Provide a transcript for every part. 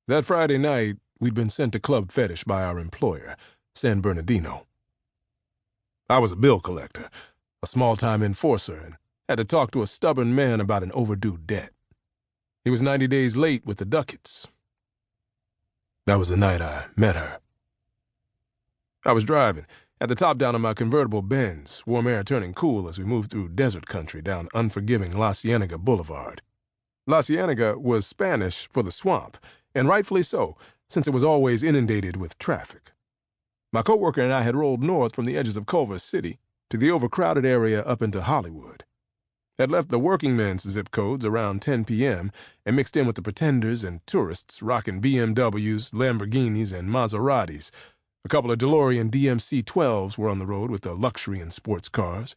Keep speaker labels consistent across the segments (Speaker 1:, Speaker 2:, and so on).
Speaker 1: That Friday night, we'd been sent to Club Fetish by our employer, San Bernardino. I was a bill collector, a small-time enforcer, and had to talk to a stubborn man about an overdue debt. He was 90 days late with the ducats. That was the night I met her. I was driving, at the top down of my convertible Benz, warm air turning cool as we moved through desert country down unforgiving La Cienega Boulevard. La Cienega was Spanish for the swamp, and rightfully so, since it was always inundated with traffic. My coworker and I had rolled north from the edges of Culver City to the overcrowded area up into Hollywood. Had left the working men's zip codes around 10 p.m. and mixed in with the pretenders and tourists rocking BMWs, Lamborghinis, and Maseratis. A couple of DeLorean DMC-12s were on the road with the luxury and sports cars.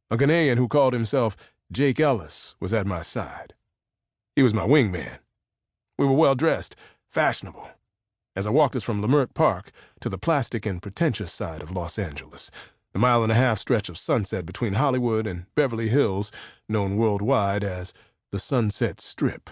Speaker 1: A Ghanaian who called himself Jake Ellis was at my side. He was my wingman. We were well-dressed, fashionable, as I walked us from Leimert Park to the plastic and pretentious side of Los Angeles, the mile-and-a-half stretch of sunset between Hollywood and Beverly Hills, known worldwide as the Sunset Strip.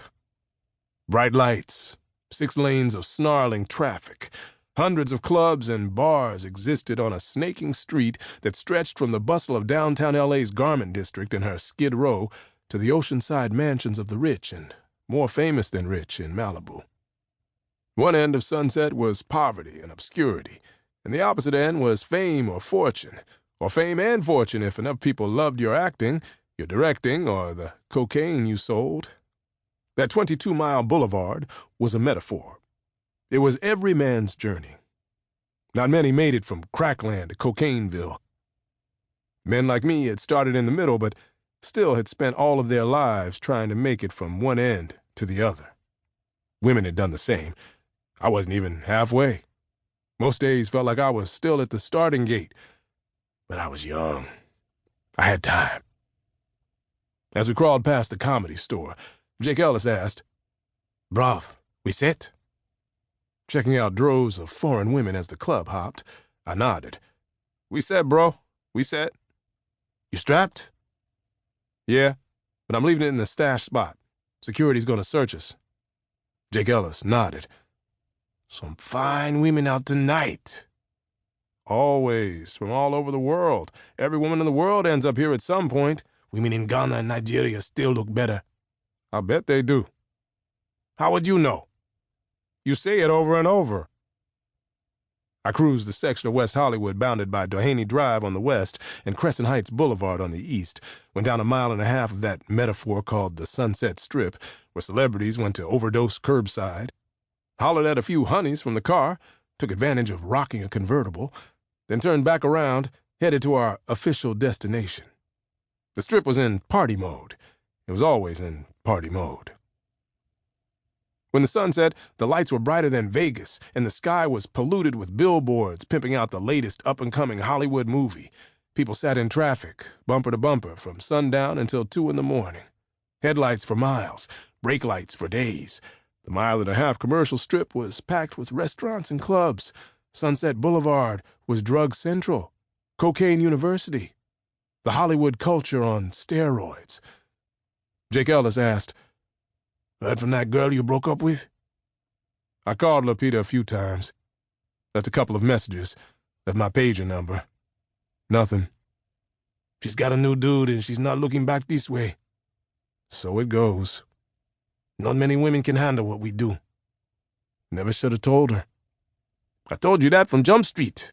Speaker 1: Bright lights, 6 lanes of snarling traffic. Hundreds of clubs and bars existed on a snaking street that stretched from the bustle of downtown LA's Garment District in her Skid Row to the oceanside mansions of the rich and more famous than rich in Malibu. One end of Sunset was poverty and obscurity, and the opposite end was fame or fortune, or fame and fortune if enough people loved your acting, your directing, or the cocaine you sold. That 22-mile boulevard was a metaphor. It was every man's journey. Not many made it from Crackland to Cocaineville. Men like me had started in the middle, but still had spent all of their lives trying to make it from one end to the other. Women had done the same. I wasn't even halfway. Most days felt like I was still at the starting gate, but I was young. I had time. As we crawled past the Comedy Store, Jake Ellis asked, "Bruv, we set?" Checking out droves of foreign women as the club hopped, I nodded. "We set, bro. We set." "You strapped?" "Yeah, but I'm leaving it in the stash spot. Security's gonna search us." Jake Ellis nodded. "Some fine women out tonight." "Always, from all over the world. Every woman in the world ends up here at some point. Women in Ghana and Nigeria still look better." "I bet they do." "How would you know?" "You say it over and over." I cruised the section of West Hollywood bounded by Doheny Drive on the west and Crescent Heights Boulevard on the east, went down a mile and a half of that metaphor called the Sunset Strip, where celebrities went to overdose curbside, hollered at a few honeys from the car, took advantage of rocking a convertible, then turned back around, headed to our official destination. The Strip was in party mode. It was always in party mode. When the sun set, the lights were brighter than Vegas, and the sky was polluted with billboards pimping out the latest up-and-coming Hollywood movie. People sat in traffic, bumper to bumper, from sundown until 2 in the morning. Headlights for miles, brake lights for days. The mile-and-a-half commercial strip was packed with restaurants and clubs. Sunset Boulevard was drug central, cocaine university, the Hollywood culture on steroids. Jake Ellis asked, "Heard from that girl you broke up with?" I called Lupita a few times. Left a couple of messages. Left my pager number. Nothing. "She's got a new dude and she's not looking back this way." "So it goes." "Not many women can handle what we do." "Never should have told her." "I told you that from Jump Street."